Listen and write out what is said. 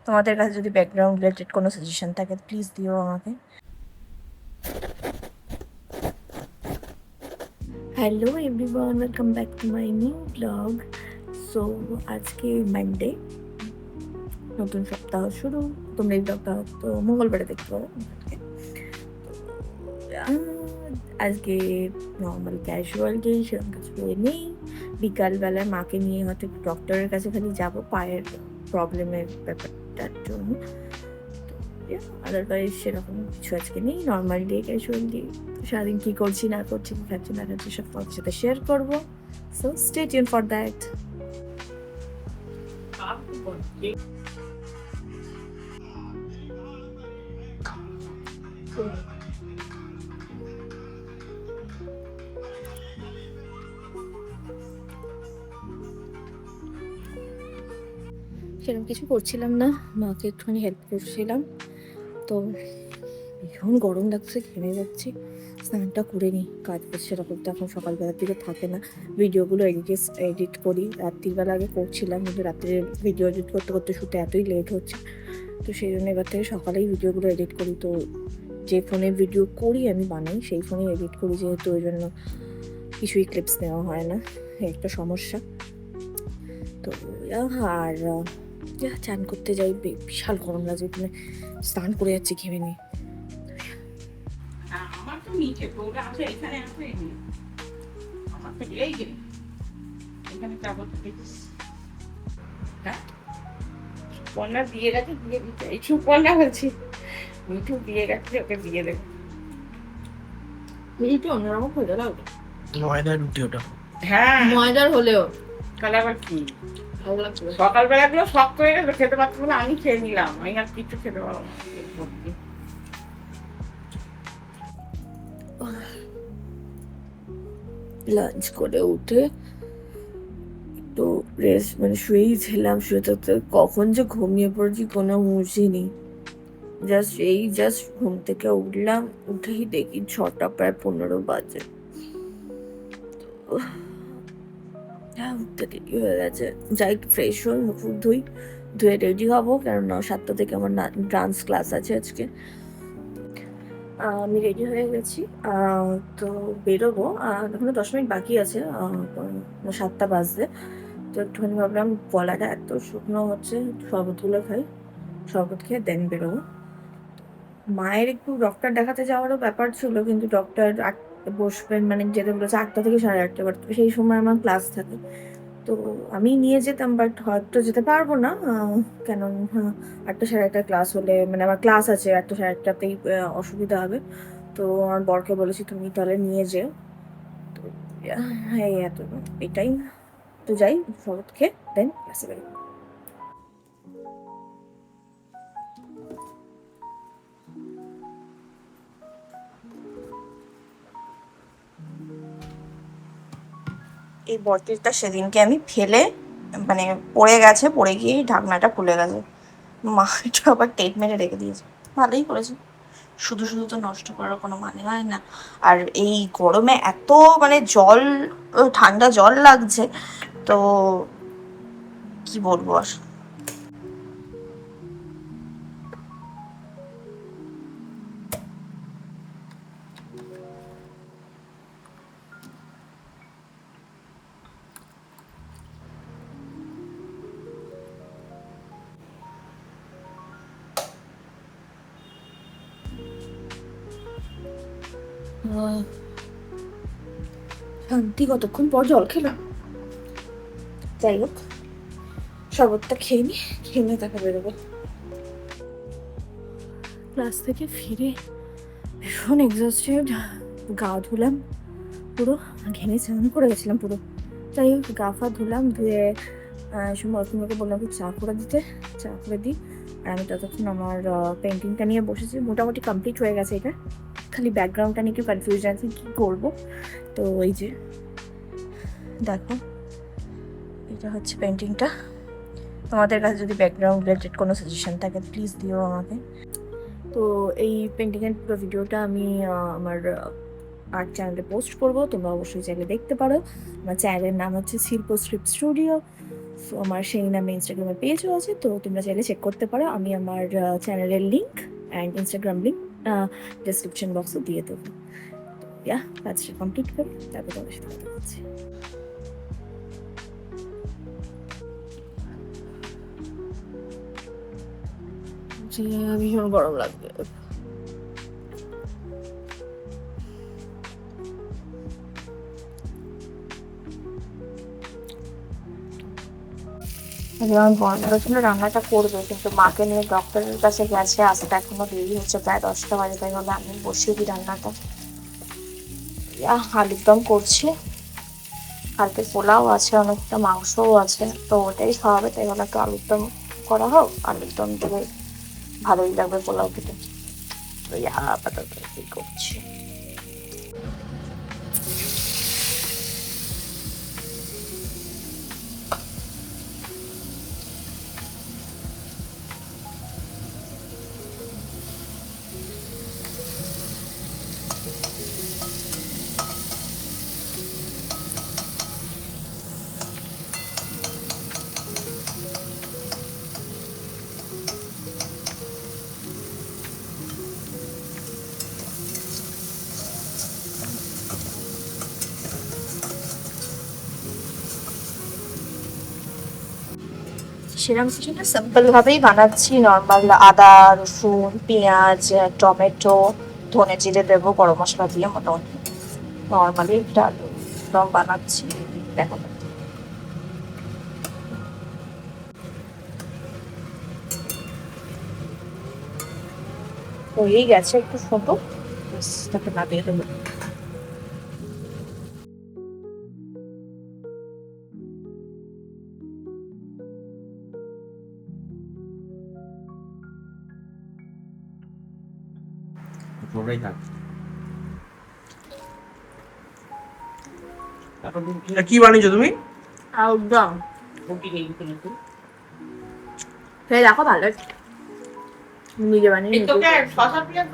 তোমাদের কাছে যদি ব্যাকগ্রাউন্ড রিলেটেড কোনো সাজেশন থাকে প্লিজ দিও আমাকে। Hello everyone, welcome back to my new blog. So আজকে মানডে, নতুন সপ্তাহ শুরু। তোমরা এই ব্লগটা তো মঙ্গলবারে দেখতে পাবো। আজকে নর্মাল ক্যাজুয়াল ডে, সেরকম কিছু নেই। বিকালবেলায় মাকে নিয়ে হয়তো ডক্টরের কাছে খালি যাবো পায়ের প্রবলেমের ব্যাপারটার জন্য। আদারওয়াইজ সেরকম কিছু আজকে নেই, নর্মাল ডে, ক্যাজুয়াল ডে। সারাদিন কী করছি না করছি, কী খাচ্ছি না খাচ্ছি, সব তোমার সাথে শেয়ার করবো। So stay tune for that. সেরকম কিছু করছিলাম না, মাকে একটুখানি হেল্প করছিলাম। তো ভীষণ গরম লাগছে, ঘেমে যাচ্ছি। স্নানটা করে নিই, কাজ সেরকম তো এখন সকালবেলার দিকে থাকে না। ভিডিওগুলো এডিট করি রাত্রিবেলা, আগে করছিলাম, কিন্তু রাত্রে ভিডিও এডিট করতে করতে শুতে এতই লেট হচ্ছে, তো সেই জন্য এবার থেকে সকালেই ভিডিওগুলো এডিট করি। তো যে ফোনে ভিডিও করি আমি বানাই, সেই ফোনে এডিট করি, যেহেতু ওই জন্য কিছুই ক্লিপস নেওয়া হয় না, একটা সমস্যা। তো আর চান করতে যাই, বিশাল গরম লাগছে, এখানে স্নান করে যাচ্ছি ঘেমে নিই। আমার তো নিচে তো ওটা আছে, এখানে আছে, আমার তো এই যে এখানে কাগজ দেখেছিস, হ্যাঁ সুপর্ণা দিয়ে গেছে, দিয়ে দিতে। এই সুপর্ণা বলছি, মিঠু দিয়ে গেছে, ওকে দিয়ে দেবো। মিষ্টি অন্যরকম হয়ে গেল, ময়দার রুটি ওটা। হ্যাঁ ময়দার হলেও তাহলে আবার কি, ভালো লাগছে। সকালবেলা গুলো শক্ত হয়ে গেছে, খেতে পারছি বলে আমি খেয়ে নিলাম, আমি আর কিছু খেতে পারবো না। লাঞ্চ করে উঠে তো রেস্ট, মানে শুয়েই ছিলাম, শুয়ে থাকতে কখন যে ঘুমিয়ে পড়েছি কোনো হুঁশই নেই। জাস্ট ঘুম থেকে উঠলাম, উঠেই দেখি 6টা প্রায় 15 বাজে। হ্যাঁ, উঠতে দেরি হয়ে গেছে, যাই ফ্রেশ হই, মুখ ধুয়ে রেডি হবো, কেননা 7টা থেকে আমার ডান্স ক্লাস আছে আজকে। আমি রেডি হয়ে গেছি, তো বেরোবো। এখনো 10 মিনিট বাকি আছে 7টা বাজতে। তো একটুখানি ভাবলাম গলাটা এত শুকনো হচ্ছে, শরবতগুলো খাই, শরবত খেয়ে দেন বেরোবো। মায়ের একটু ডক্টর দেখাতে যাওয়ারও ব্যাপার ছিল, কিন্তু ডক্টর বসবেন, মানে যেতে বলেছে 8টা থেকে 8:30, বাট সেই সময় আমার ক্লাস থাকে। তো আমি নিয়ে যেতাম, বাট হয়তো যেতে পারবো না, কেন 8টা 8:30 ক্লাস হলে, মানে আমার ক্লাস আছে 8টা 8:30তেই, অসুবিধা হবে। তো আমার বরকে বলেছি তুমি তাহলে নিয়ে যেও। তো এই এত এটাই। তো যাই, শরবত খেয়ে দেন ক্লাসে বেরোবো। এই বটলটা সেদিনকে আমি ফেলে, মানে পড়ে গেছে, পড়ে গিয়ে ঢাকনাটা খুলে গেছে। মা এটা আবার টেপ মেরে রেখে দিয়েছে, ভালোই করেছে। শুধু শুধু তো নষ্ট করার কোনো মানে হয় না। আর এই গরমে এত মানে জল, ঠান্ডা জল লাগছে, তো কি বলবো আর। শান্তি, কতক্ষণ পর জল খেলাম। যাই হোক, শরবতটা খেয়ে নি, খেয়ে নিয়ে তাকে বেরোবো। ক্লাস থেকে ফিরে ভীষণ এক্সস্টেড, গা ধুলাম পুরো, ঘেমে স্নান করে গেছিলাম পুরো। যাই হোক, গা ফা ধুলাম, ধুয়ে মরসুমকে বললাম একটু চা করে দিতে, চা করে দিই। আর আমি ততক্ষণ আমার পেন্টিংটা নিয়ে বসেছি, মোটামুটি কমপ্লিট হয়ে গেছে। এটা খালি ব্যাকগ্রাউন্ডটা নিয়ে একটু কনফিউশন আছে কী করবো। তো এই যে দেখো, এটা হচ্ছে পেন্টিংটা। তোমাদের কাছে যদি ব্যাকগ্রাউন্ড রিলেটেড কোনো সাজেশন থাকে প্লিজ দিও আমাকে। তো এই পেন্টিংয়ের পুরো ভিডিওটা আমি আমার আর্ট চ্যানেলে পোস্ট করবো, তোমরা অবশ্যই চাইলে দেখতে পারো। আমার চ্যানেলের নাম হচ্ছে শিল্প স্ট্রিপ স্টুডিও। সো আমার সেই নামে ইনস্টাগ্রামে পেজও আছে, তো তোমরা চাইলে চেক করতে পারো। আমি আমার চ্যানেলের link and Instagram link description বক্সে দিয়ে দেবো। ইয়া, কাজটা কমপ্লিট করি, তারপর তোমার সাথে কথা বলছি। ভীষণ গরম লাগবে। যেমন বন্ধুরা ছিল রান্নাটা করবে, কিন্তু মাকে নিয়ে ডক্টরের কাছে গেছে, আসতে এখনো দেরি হচ্ছে, প্রায় 10টা বাজে। তাই বলে আমি বসিয়ে দিই রান্নাটা। আলুর দম করছি, কালকে পোলাও আছে, অনেকটা মাংসও আছে, তো ওটাই খাওয়াবে। তাই বলে একটু আলুর দম করা হোক, আলুর দম দিলে ভালোই লাগবে পোলাও খেতে। তো আপাতত কি করছি। সেরকম কিছু না, সিম্পল ভাবেই বানাচ্ছি। নর্মাল আদা, রসুন, পেঁয়াজ, টমেটো, ধনে জিরে দেবো, গরম মশলা দিয়ে মোটামুটি নর্মালি একটা আলুর দম বানাচ্ছি। দেখো হয়েই গেছে, একটু ছোটো, তাকে না দিয়ে দেবো। ওটাই থাক। কি বানিয়েছো তুমি? আলুর দম রুটি নেই কিন্তু খেয়ে দেখো, ভালো নিজে বানিয়ে এই নিজে তোকে করছি। শশা পেঁয়াজ